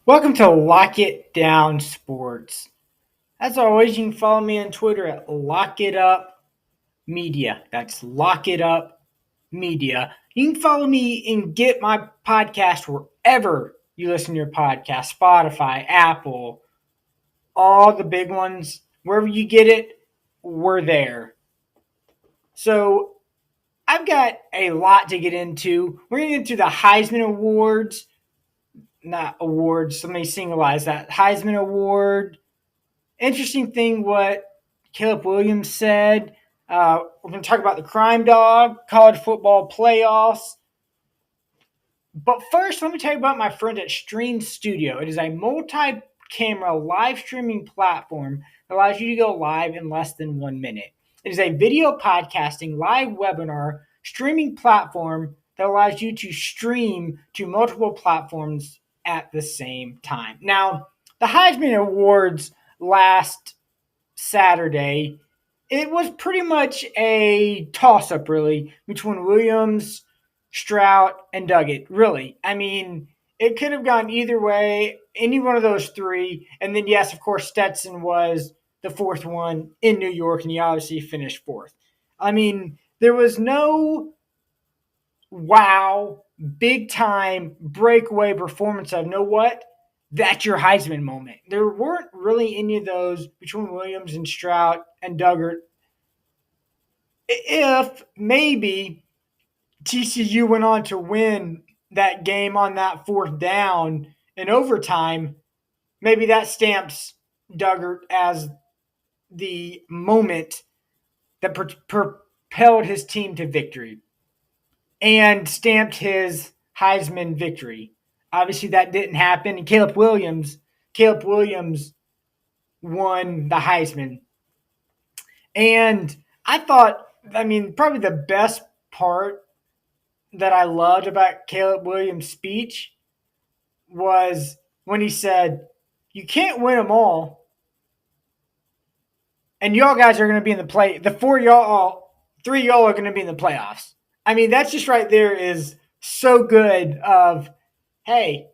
Welcome to Lock It Down Sports. As always, you can follow me on Twitter at Lock It Up Media. That's Lock It Up Media. You can follow me and get my podcast wherever you listen to your podcast, Spotify, Apple, all the big ones. Wherever you get it, we're there. So I've got a lot to get into. We're going to get into the Heisman Awards, not awards. Let me singleize that. Heisman Award. Interesting thing what Caleb Williams said. We're going to talk about the crime dog, college football playoffs. But first, let me tell you about my friend at Stream Studio. It is a multi-camera live streaming platform that allows you to go live in less than 1 minute. It is a video podcasting live webinar streaming platform that allows you to stream to multiple platforms at the same time. Now, the Heisman Awards last Saturday, it was pretty much a toss-up, really, between Williams, Stroud, and Duggett. Really, I mean, it could have gone either way, any one of those three. And then, yes, of course, Stetson was the fourth one in New York, and he obviously finished fourth. I mean, there was no wow, big time breakaway performance of, know what? That's your Heisman moment. There weren't really any of those between Williams and Stroud and Duggett. If maybe TCU went on to win that game on that fourth down in overtime, maybe that stamps Duggett as the moment that propelled his team to victory and stamped his Heisman victory. Obviously, that didn't happen. And Caleb Williams won the Heisman. And I thought, I mean, probably the best part that I loved about Caleb Williams' speech was when he said, "You can't win them all, and y'all guys are going to be in the play. The three y'all are going to be in the playoffs." I mean, that's just right there is so good. Of hey,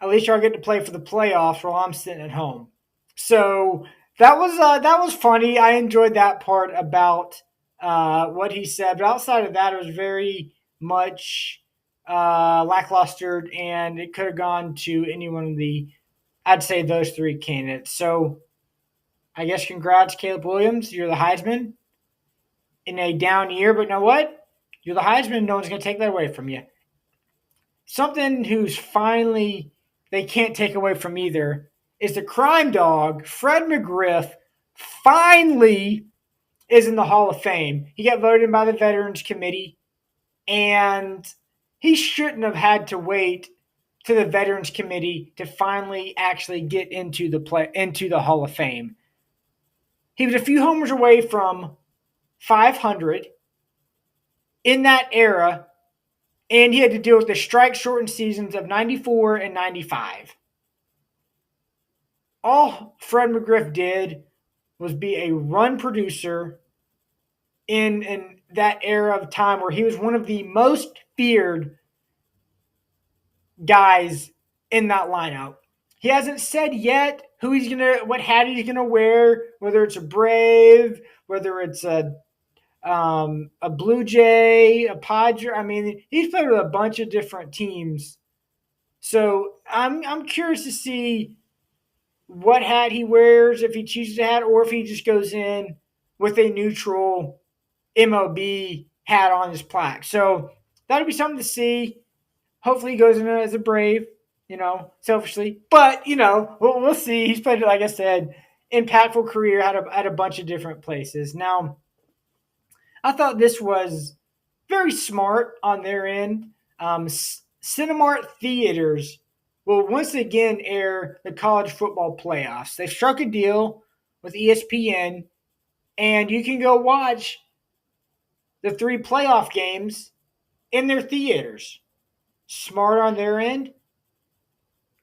at least y'all get to play for the playoffs while I'm sitting at home. So that was funny. I enjoyed that part about what he said. But outside of that, it was very much lackluster, and it could have gone to any one of the, I'd say, those three candidates. So I guess congrats, Caleb Williams. You're the Heisman in a down year, but you know what? You're the Heisman. No one's going to take that away from you. Something who's finally they can't take away from either is the crime dog, Fred McGriff, finally is in the Hall of Fame. He got voted in by the Veterans Committee, and he shouldn't have had to wait to the Veterans Committee to finally actually get into the Hall of Fame. He was a few homers away from 500 in that era, and he had to deal with the strike-shortened seasons of 94 and 95. All Fred McGriff did was be a run producer in that era of time where he was one of the most feared guys in that lineup. He hasn't said yet what hat he's gonna wear, whether it's a Brave, whether it's a Blue Jay, a Padre. I mean, he's played with a bunch of different teams, so I'm curious to see what hat he wears, if he chooses a hat, or if he just goes in with a neutral MLB hat on his plaque. So that'll be something to see. Hopefully he goes in as a Brave, selfishly. But, we'll see. He's played, like I said, impactful career at a bunch of different places. Now, I thought this was very smart on their end. Cinemark Theaters will once again air the college football playoffs. They've struck a deal with ESPN, and you can go watch the three playoff games in their theaters. Smart on their end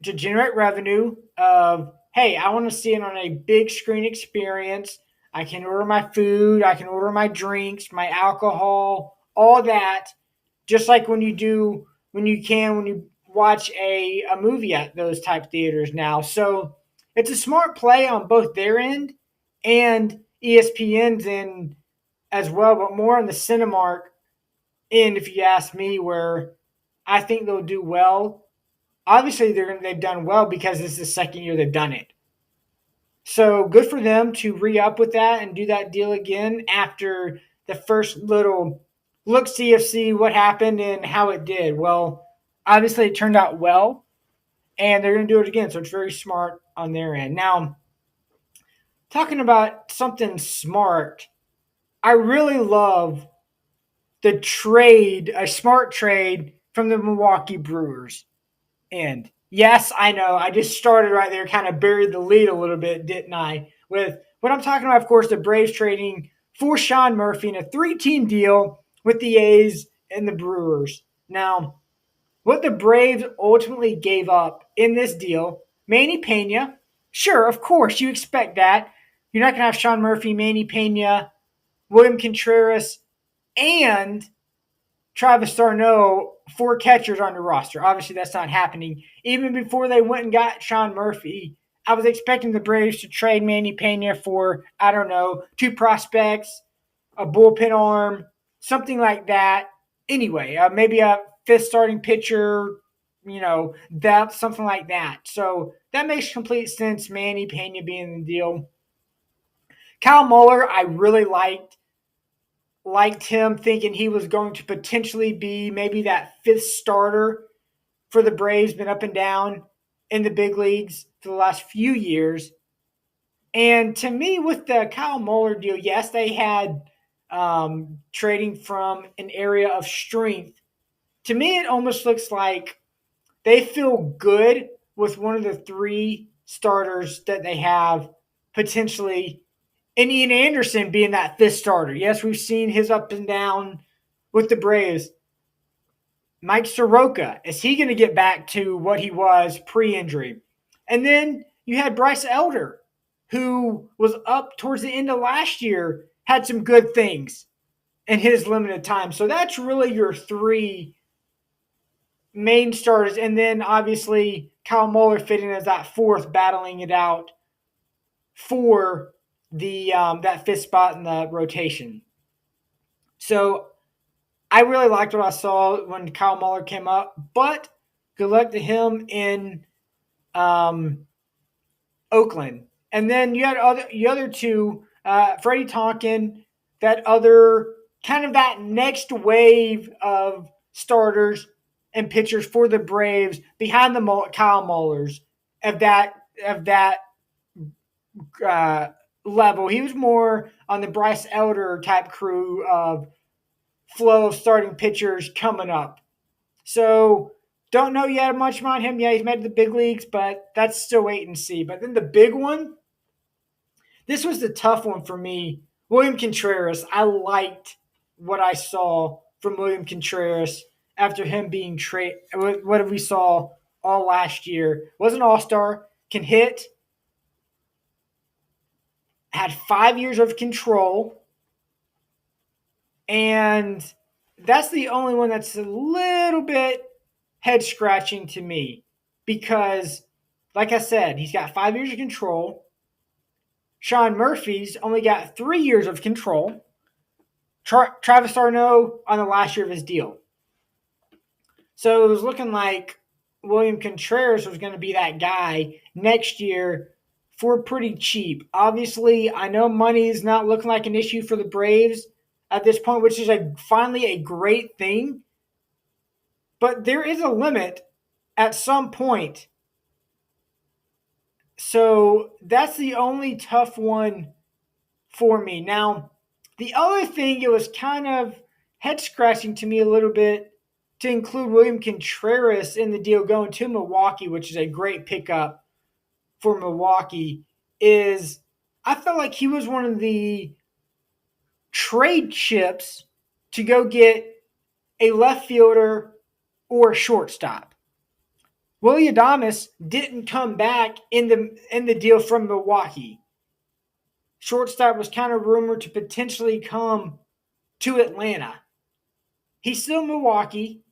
to generate revenue of, hey, I want to see it on a big screen experience. I can order my food, I can order my drinks, my alcohol, all that, just like when you watch a movie at those type theaters now. So it's a smart play on both their end and ESPN's end as well, but more on the Cinemark end, if you ask me, where I think they'll do well. Obviously, they've done well because this is the second year they've done it. So good for them to re up with that and do that deal again after the first little look see of see what happened and how it did. Well, obviously it turned out well, and they're going to do it again. So it's very smart on their end. Now, talking about something smart, I really love the trade, a smart trade from the Milwaukee Brewers. And yes, I know I just started right there, kind of buried the lead a little bit, didn't I? With what I'm talking about, of course, the Braves trading for Sean Murphy in a 3-team deal with the A's and the Brewers. Now, what the Braves ultimately gave up in this deal, Manny Pena, sure, of course, you expect that. You're not going to have Sean Murphy, Manny Pena, William Contreras, and Travis d'Arnaud, 4 catchers on the roster. Obviously, that's not happening. Even before they went and got Sean Murphy, I was expecting the Braves to trade Manny Pena for, I don't know, 2 prospects, a bullpen arm, something like that. Anyway, maybe a 5th starting pitcher, depth, something like that. So that makes complete sense, Manny Pena being in the deal. Kyle Muller, I really liked him, thinking he was going to potentially be maybe that 5th starter for the Braves, been up and down in the big leagues for the last few years. And to me, with the Kyle Muller deal, yes, they had trading from an area of strength. To me, it almost looks like they feel good with one of the 3 starters that they have potentially, and Ian Anderson being that 5th starter. Yes, we've seen his up and down with the Braves. Mike Soroka, is he going to get back to what he was pre-injury? And then you had Bryce Elder, who was up towards the end of last year, had some good things in his limited time. So that's really your 3 main starters. And then obviously Kyle Muller fitting as that 4th, battling it out for the that 5th spot in the rotation. So I really liked what I saw when Kyle Muller came up, but good luck to him in Oakland. And then you had the other 2, Freddie Tonkin, that other kind of that next wave of starters and pitchers for the Braves behind the Kyle Mullers of that level. He was more on the Bryce Elder type crew of flow of starting pitchers coming up. So don't know yet much about him. Yeah, he's made the big leagues, but that's still wait and see. But then the big one, this was the tough one for me. William Contreras. I liked what I saw from William Contreras after him being traded. What we saw all last year. Was an all-star, can hit, had 5 years of control, and that's the only one that's a little bit head scratching to me because, like I said, he's got 5 years of control. Sean Murphy's only got 3 years of control. Travis d'Arnaud on the last year of his deal. So it was looking like William Contreras was going to be that guy next year for pretty cheap. Obviously, I know money is not looking like an issue for the Braves at this point, which is finally a great thing. But there is a limit at some point. So that's the only tough one for me. Now, the other thing, it was kind of head scratching to me a little bit to include William Contreras in the deal going to Milwaukee, which is a great pickup for Milwaukee, is I felt like he was one of the trade chips to go get a left fielder or a shortstop. Willie Adames didn't come back in the deal from Milwaukee. Shortstop was kind of rumored to potentially come to Atlanta. He's still in Milwaukee,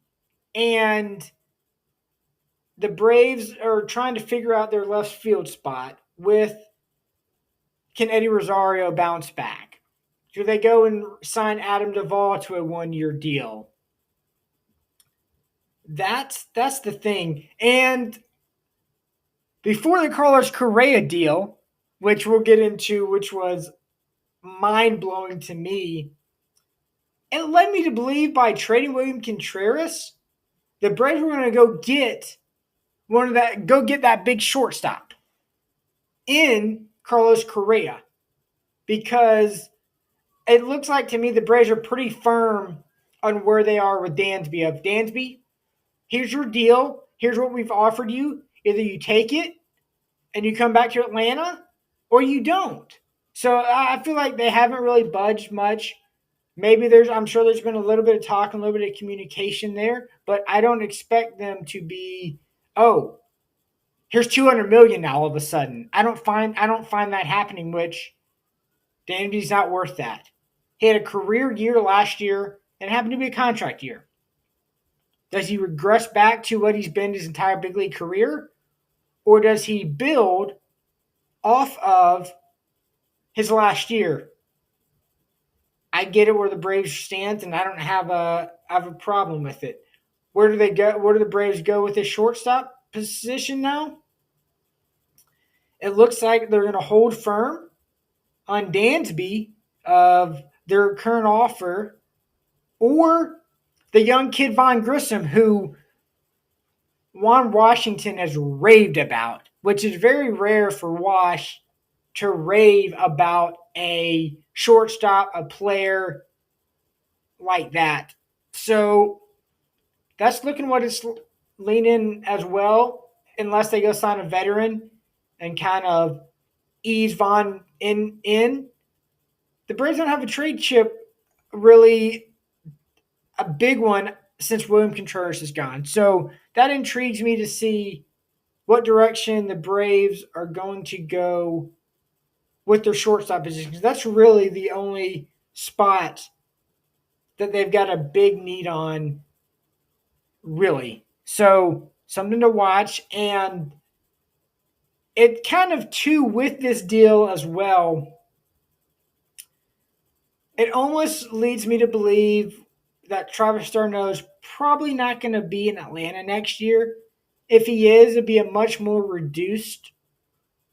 and the Braves are trying to figure out their left field spot with, can Eddie Rosario bounce back? Do they go and sign Adam Duvall to a 1-year deal? That's the thing. And before the Carlos Correa deal, which we'll get into, which was mind blowing to me, it led me to believe by trading William Contreras, the Braves were going to go get that big shortstop in Carlos Correa, because it looks like to me the Braves are pretty firm on where they are with Dansby. Of Dansby, here's your deal. Here's what we've offered you. Either you take it and you come back to Atlanta, or you don't. So I feel like they haven't really budged much. Maybe I'm sure there's been a little bit of talk and a little bit of communication there, but I don't expect them to be, oh, here's $200 million now all of a sudden. I don't find that happening, which Danby's not worth that. He had a career year last year and it happened to be a contract year. Does he regress back to what he's been his entire big league career? Or does he build off of his last year? I get it where the Braves stand, and I don't have a problem with it. Where do they go? Where do the Braves go with this shortstop position now? It looks like they're going to hold firm on Dansby of their current offer, or the young kid Von Grissom, who Juan Washington has raved about, which is very rare for Wash to rave about a shortstop, a player like that. So that's looking what it's leaning as well, unless they go sign a veteran and kind of ease Vaughn in. The Braves don't have a trade chip, really a big one, since William Contreras is gone. So that intrigues me to see what direction the Braves are going to go with their shortstop position. That's really the only spot that they've got a big need on, really. So something to watch. And it kind of, too, with this deal as well, it almost leads me to believe that Travis d'Arnaud is probably not going to be in Atlanta next year. If he is, it'd be a much more reduced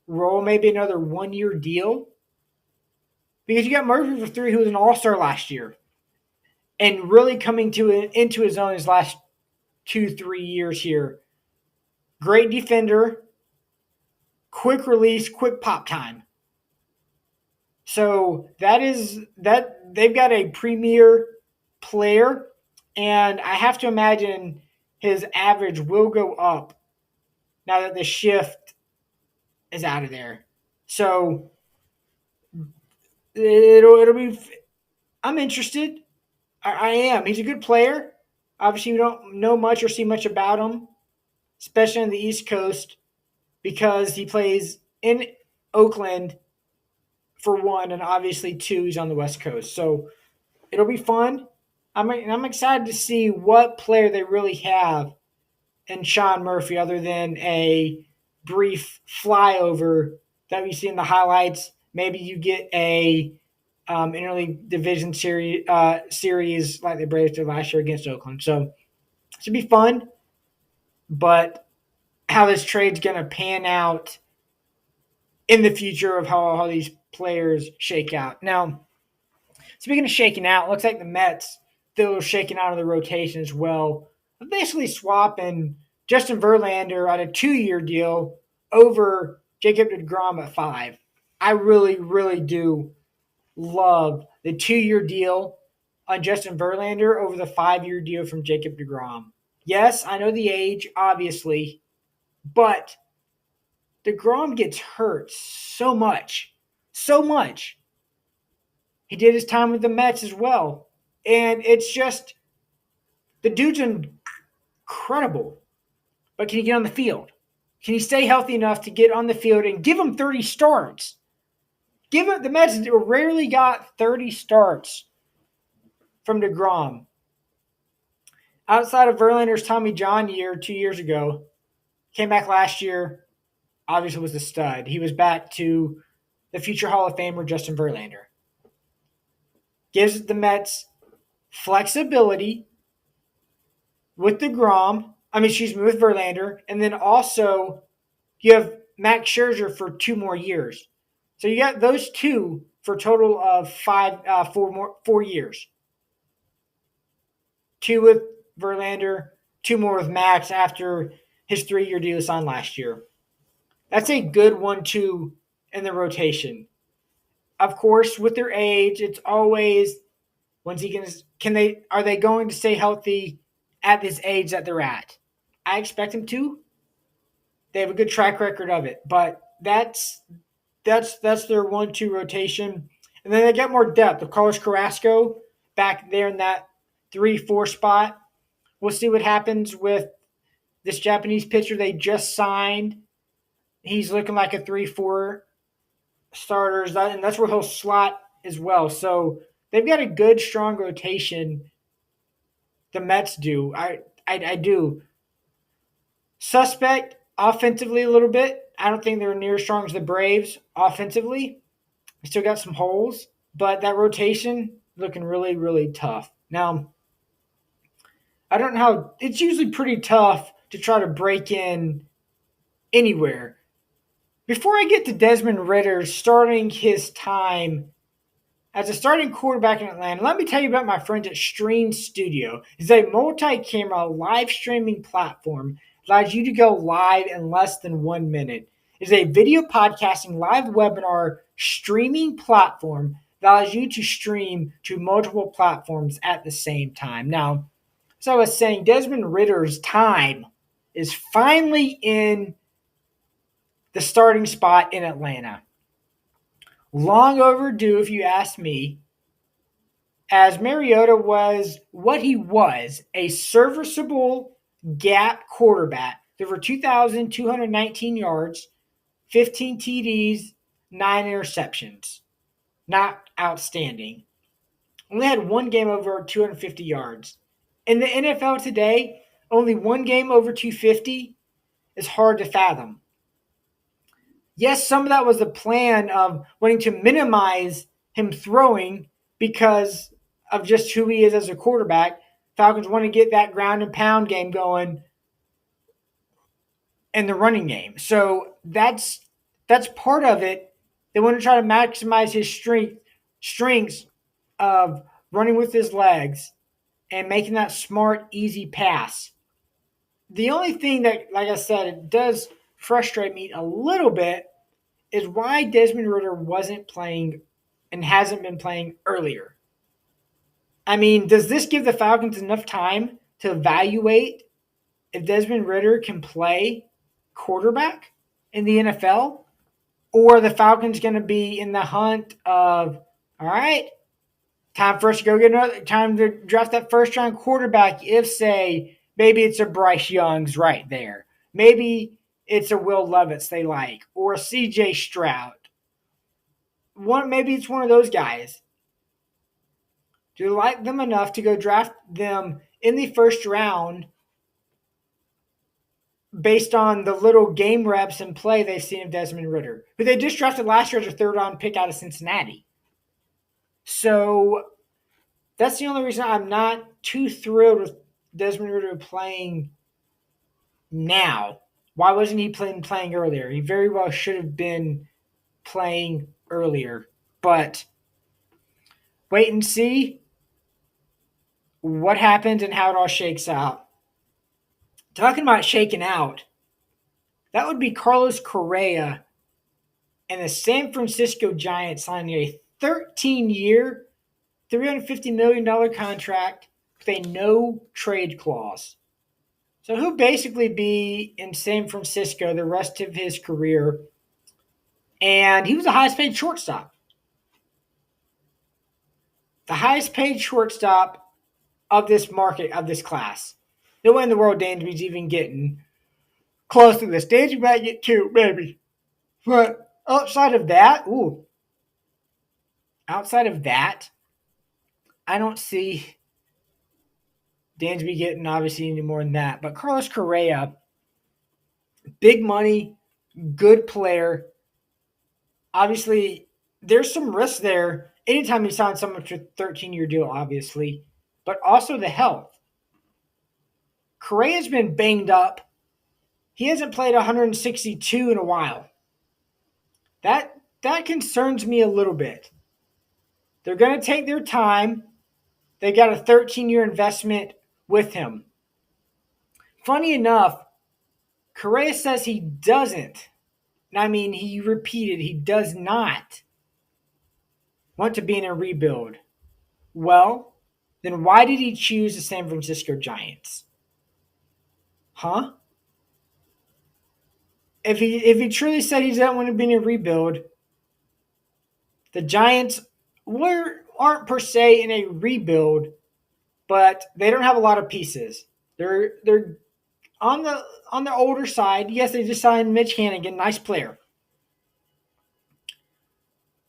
role, maybe another 1-year deal. Because you got Murphy for 3, who was an all-star last year, and really coming into his own his last 2-3 years here. Great defender, quick release, quick pop time. So that they've got a premier player, and I have to imagine his average will go up now that the shift is out of there. So it'll be. I'm interested. I am. He's a good player. Obviously, we don't know much or see much about him, especially on the East Coast, because he plays in Oakland for one, and obviously 2, he's on the West Coast. So it'll be fun. I'm excited to see what player they really have in Sean Murphy, other than a brief flyover that we see in the highlights. Maybe you get a interleague division series like the Braves did last year against Oakland. So it should be fun. But how this trade's going to pan out in the future of how these players shake out. Now, speaking of shaking out, it looks like the Mets, they're shaking out of the rotation as well. Basically swapping Justin Verlander on a 2-year deal over Jacob deGrom at 5. I really, really do love the 2-year deal on Justin Verlander over the 5-year deal from Jacob deGrom. Yes, I know the age, obviously, but deGrom gets hurt so much. So much. He did his time with the Mets as well. And it's just, the dude's incredible. But can he get on the field? Can he stay healthy enough to get on the field and give him 30 starts? The Mets rarely got 30 starts from deGrom. Outside of Verlander's Tommy John year 2 years ago, Came back last year, obviously was a stud. He was back to the future Hall of Famer Justin Verlander. Gives the Mets flexibility with with Verlander, and then also you have Max Scherzer for 2 more years. So you got those two for a total of 4 years. 2 with Verlander, 2 more with Max after his 3-year deal signed last year. That's a good 1-2 in the rotation. Of course, with their age, it's always when's he gonna are they going to stay healthy at this age that they're at? I expect them to. They have a good track record of it, but that's their 1-2 rotation. And then they get more depth. Of Carlos Carrasco back there in that 3-4 spot. We'll see what happens with this Japanese pitcher they just signed. He's looking like a 3-4 starter, and that's where he'll slot as well. So they've got a good, strong rotation. The Mets do. I do. Suspect offensively a little bit. I don't think they're near as strong as the Braves offensively. They still got some holes, but that rotation looking really, really tough. Now, I don't know how it's usually pretty tough to try to break in anywhere. Before I get to Desmond Ritter starting his time as a starting quarterback in Atlanta, let me tell you about my friends at Stream Studio. It's a multi-camera live streaming platform that allows you to go live in less than 1 minute. It's a video podcasting live webinar streaming platform that allows you to stream to multiple platforms at the same time. Now, as I was saying, Desmond Ritter's time is finally in the starting spot in Atlanta. Long overdue, if you ask me, as Mariota was what he was, a serviceable gap quarterback. There were 2,219 yards, 15 TDs, 9 interceptions. Not outstanding. Only had one game over 250 yards. In the NFL today, only one game over 250 is hard to fathom. Yes, some of that was the plan of wanting to minimize him throwing because of just who he is as a quarterback. Falcons want to get that ground and pound game going in the running game. So that's part of it. They want to try to maximize his strengths of running with his legs and making that smart, easy pass. The only thing that, like I said, it does frustrate me a little bit is why Desmond Ritter wasn't playing and hasn't been playing earlier. I mean, does this give the Falcons enough time to evaluate if Desmond Ritter can play quarterback in the NFL? Or are the Falcons going to be in the hunt of, all right, time for us to go get another, time to draft that first round quarterback if, say, maybe it's a Bryce Young's right there. Maybe it's a Will Levis they like, or a CJ Stroud. Maybe it's one of those guys. Do you like them enough to go draft them in the first round based on the little game reps and play they've seen of Desmond Ritter, who they just drafted last year as a third-round pick out of Cincinnati? So that's the only reason I'm not too thrilled with Desmond Ritter playing now. Why wasn't he playing earlier? He very well should have been playing earlier. But wait and see what happens and how it all shakes out. Talking about shaking out, that would be Carlos Correa and the San Francisco Giants signing a 13-year, $350 million contract with a no-trade clause. So he'll basically be in San Francisco the rest of his career. And he was the highest paid shortstop. The highest paid shortstop of this market, of this class. No way in the world Dansby's even getting close to this. Dansby might get 2, maybe. But outside of that, I don't see Dansby getting obviously any more than that. But Carlos Correa, Big money, good player. Obviously, there's some risk there anytime you sign someone to a 13-year deal, obviously, but also the health. Correa's been banged up. He hasn't played 162 in a while. That concerns me a little bit. They're going to take their time. They got a 13-year investment with him. Funny enough, Correa says he doesn't. I mean, he repeated he does not want to be in a rebuild. Well, then why did he choose the San Francisco Giants? Huh? If he truly said he doesn't want to be in a rebuild, the Giants aren't per se in a rebuild, but they don't have a lot of pieces. They're on the older side. Yes, they just signed Mitch Hannigan, nice player.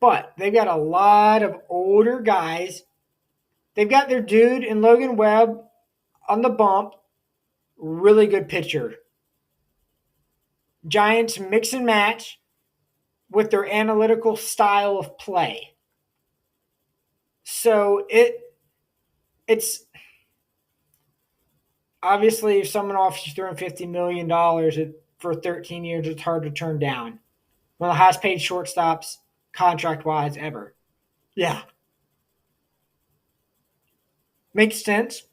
But they've got a lot of older guys. They've got their dude in Logan Webb on the bump. Really good pitcher. Giants mix and match with their analytical style of play. So it's obviously if someone offers you $350 million for 13 years, it's hard to turn down. One of the highest paid shortstops contract wise ever. Yeah. Makes sense.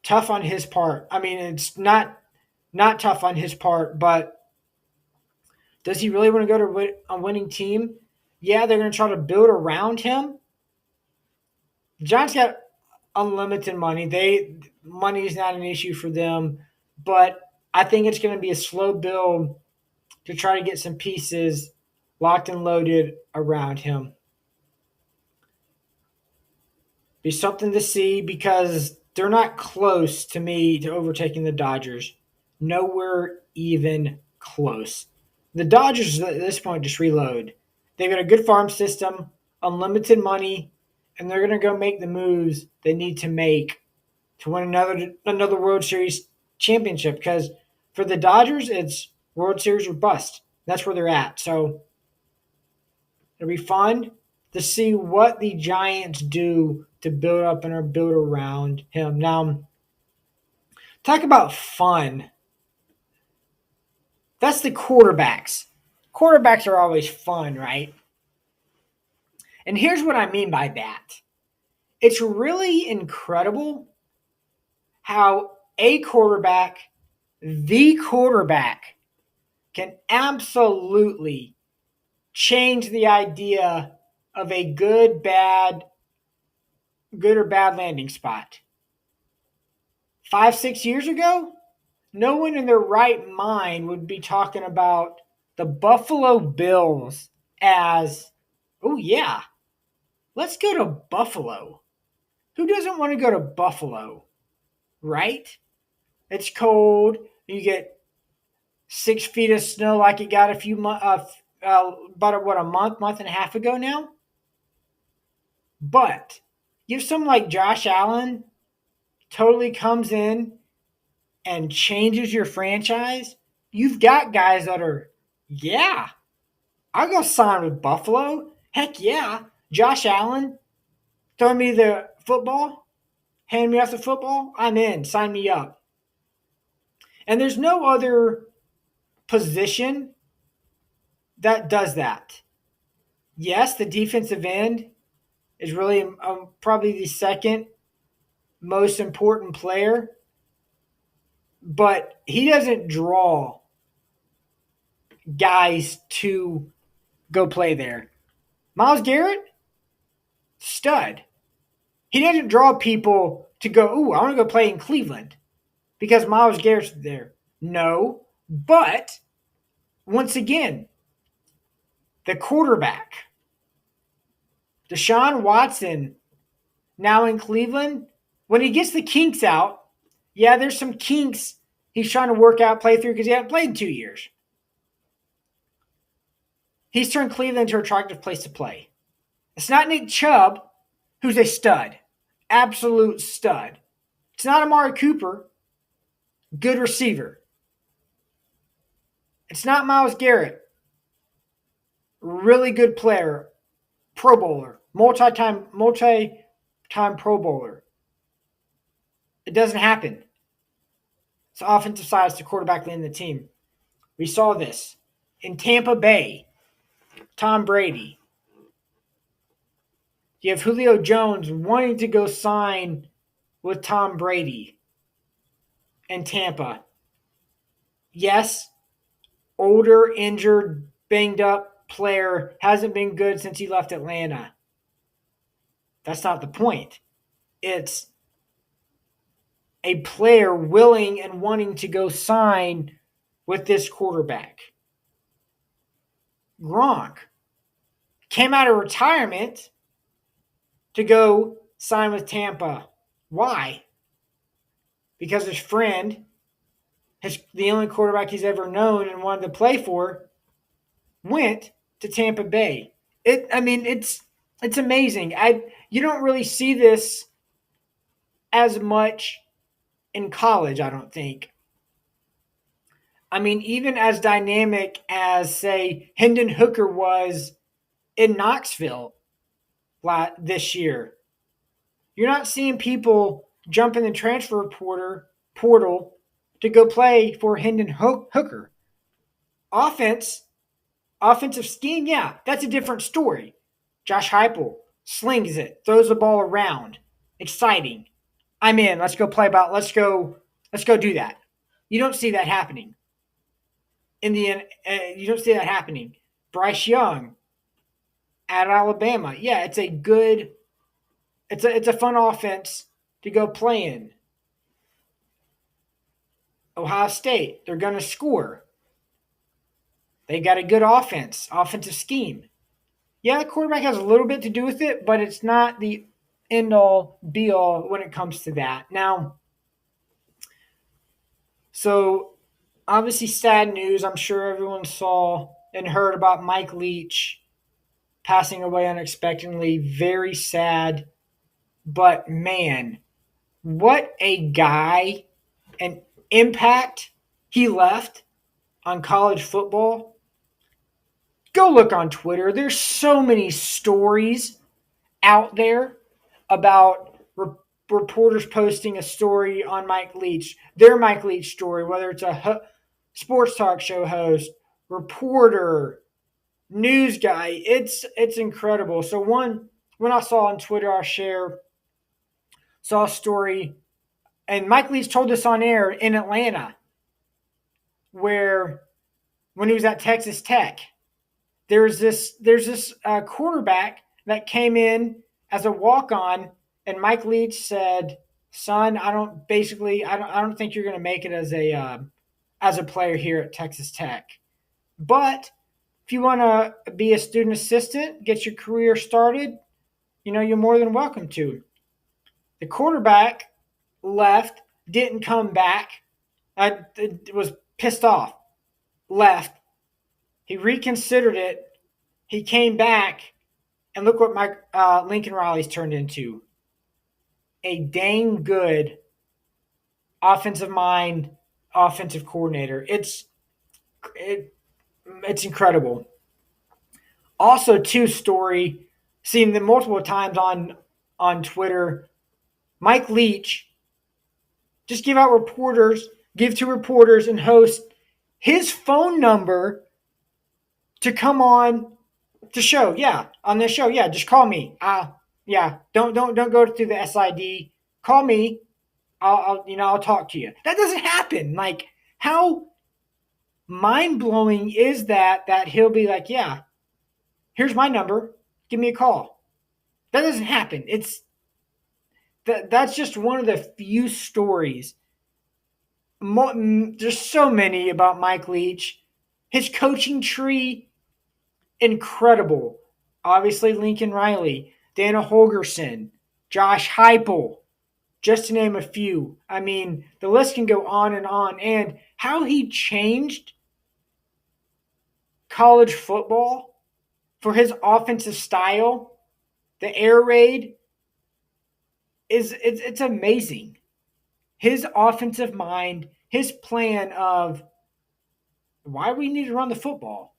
Tough on his part. I mean, it's not tough on his part, but does he really want to go to a winning team? Yeah, they're going to try to build around him. The Giants got unlimited money. Money is not an issue for them, but I think it's going to be a slow build to try to get some pieces locked and loaded around him. Be something to see because they're not close to me to overtaking the Dodgers. Nowhere even close. The Dodgers at this point just reload. They've got a good farm system, unlimited money, and they're going to go make the moves they need to make to win another World Series championship. Because for the Dodgers, it's World Series or bust. That's where they're at. So it'll be fun to see what the Giants do to build up and or build around him. Now, talk about fun. That's the quarterbacks. Quarterbacks are always fun, right? And here's what I mean by that. It's really incredible how the quarterback, can absolutely change the idea of a good or bad landing spot. 5-6 years ago, no one in their right mind would be talking about the Buffalo Bills as, oh yeah, let's go to Buffalo. Who doesn't want to go to Buffalo, right? It's cold. You get 6 feet of snow like it got about a month and a half ago now. But if someone like Josh Allen totally comes in and changes your franchise, you've got guys that are, yeah, I'll go sign with Buffalo. Heck yeah. Josh Allen, throw me the football, hand me off the football, I'm in. Sign me up. And there's no other position that does that. Yes, the defensive end is really probably the second most important player, but he doesn't draw guys to go play there. Myles Garrett, stud. He doesn't draw people to go, ooh, I want to go play in Cleveland because Myles Garrett's there. No, but once again, the quarterback, Deshaun Watson, now in Cleveland, when he gets the kinks out, yeah, there's some kinks he's trying to work out, play through because he hasn't played in 2 years. He's turned Cleveland into an attractive place to play. It's not Nick Chubb, who's a stud, absolute stud. It's not Amari Cooper, good receiver. It's not Myles Garrett, really good player, Pro Bowler, multi-time Pro Bowler. It doesn't happen. It's offensive side, it's the quarterback leading the team. We saw this in Tampa Bay. Tom Brady. You have Julio Jones wanting to go sign with Tom Brady in Tampa. Yes, older, injured, banged up player, hasn't been good since he left Atlanta. That's not the point. It's a player willing and wanting to go sign with this quarterback. Gronk came out of retirement to go sign with Tampa. Why? Because his friend, the only quarterback he's ever known and wanted to play for, went to Tampa Bay. It's amazing. You don't really see this as much in college, I don't think. I mean, even as dynamic as, say, Hendon Hooker was in Knoxville this year, you're not seeing people jump in the transfer portal to go play for Hendon Hooker. Offensive scheme, yeah, that's a different story. Josh Heupel slings it, throws the ball around, exciting. I'm in. Let's go do that. You don't see that happening. You don't see that happening. Bryce Young at Alabama, yeah, it's a fun offense to go play in. Ohio State, they're going to score. They got a good offensive scheme. Yeah, the quarterback has a little bit to do with it, but it's not the end all be all when it comes to that. Now, so obviously sad news. I'm sure everyone saw and heard about Mike Leach passing away unexpectedly. Very sad. But man, what a guy, an impact he left on college football. Go look on Twitter. There's so many stories out there about reporters posting a story on Mike Leach, their Mike Leach story, whether it's a sports talk show host, reporter, news guy. It's incredible. So when I saw on Twitter, saw a story, and Mike Leach told this on air in Atlanta, where when he was at Texas Tech, there's this quarterback that came in as a walk-on, and Mike Leach said, "Son, I don't think you're going to make it as a player here at Texas Tech. But if you want to be a student assistant, get your career started, you're more than welcome to." The quarterback left, didn't come back. Was pissed off, left. He reconsidered it. He came back, and look what Lincoln Riley's turned into. A dang good offensive mind, offensive coordinator. It's incredible. Also, story, seen them multiple times on Twitter. Mike Leach just give to reporters and host his phone number to come on the show. Yeah, on this show. Yeah, just call me. Don't go through the SID. Call me. I'll talk to you. That doesn't happen. Like, how mind blowing is that he'll be like, yeah, here's my number. Give me a call. That doesn't happen. That's just one of the few stories. There's so many about Mike Leach. His coaching tree, incredible. Obviously, Lincoln Riley, Dana Holgorsen, Josh Heupel, just to name a few. I mean, the list can go on. And how he changed college football for his offensive style, the air raid, it's amazing. His offensive mind, his plan of why we need to run the football.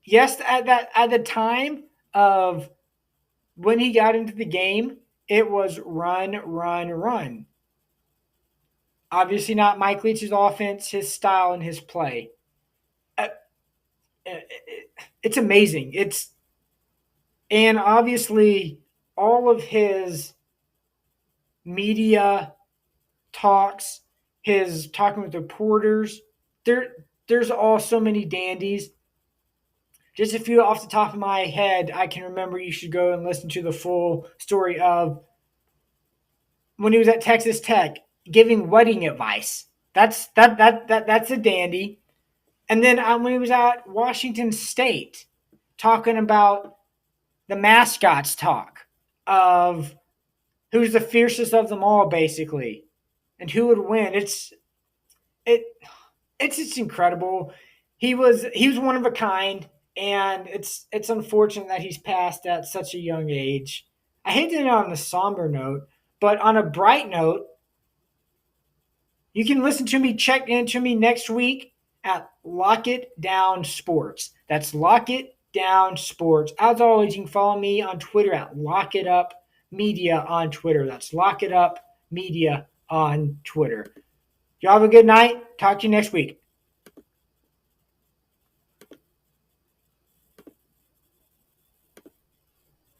Yes, at the time of when he got into the game, it was run, run, run. Obviously, not Mike Leach's offense, his style, and his play. Uh, it's amazing. And obviously all of his media talks, his talking with reporters, there's all so many dandies. Just a few off the top of my head, I can remember. You should go and listen to the full story of when he was at Texas Tech giving wedding advice. That's a dandy. And then when he was at Washington State, talking about the mascots talk of who's the fiercest of them all, basically, and who would win. It it's just incredible. He was one of a kind, and it's unfortunate that he's passed at such a young age. I hate to end on a somber note, but on a bright note, you can listen to me, check into me next week at Lock It Down Sports. That's Lock It Down Sports. As always, you can follow me on Twitter at Lock It Up Media on Twitter. That's Lock It Up Media on Twitter. Y'all have a good night. Talk to you next week.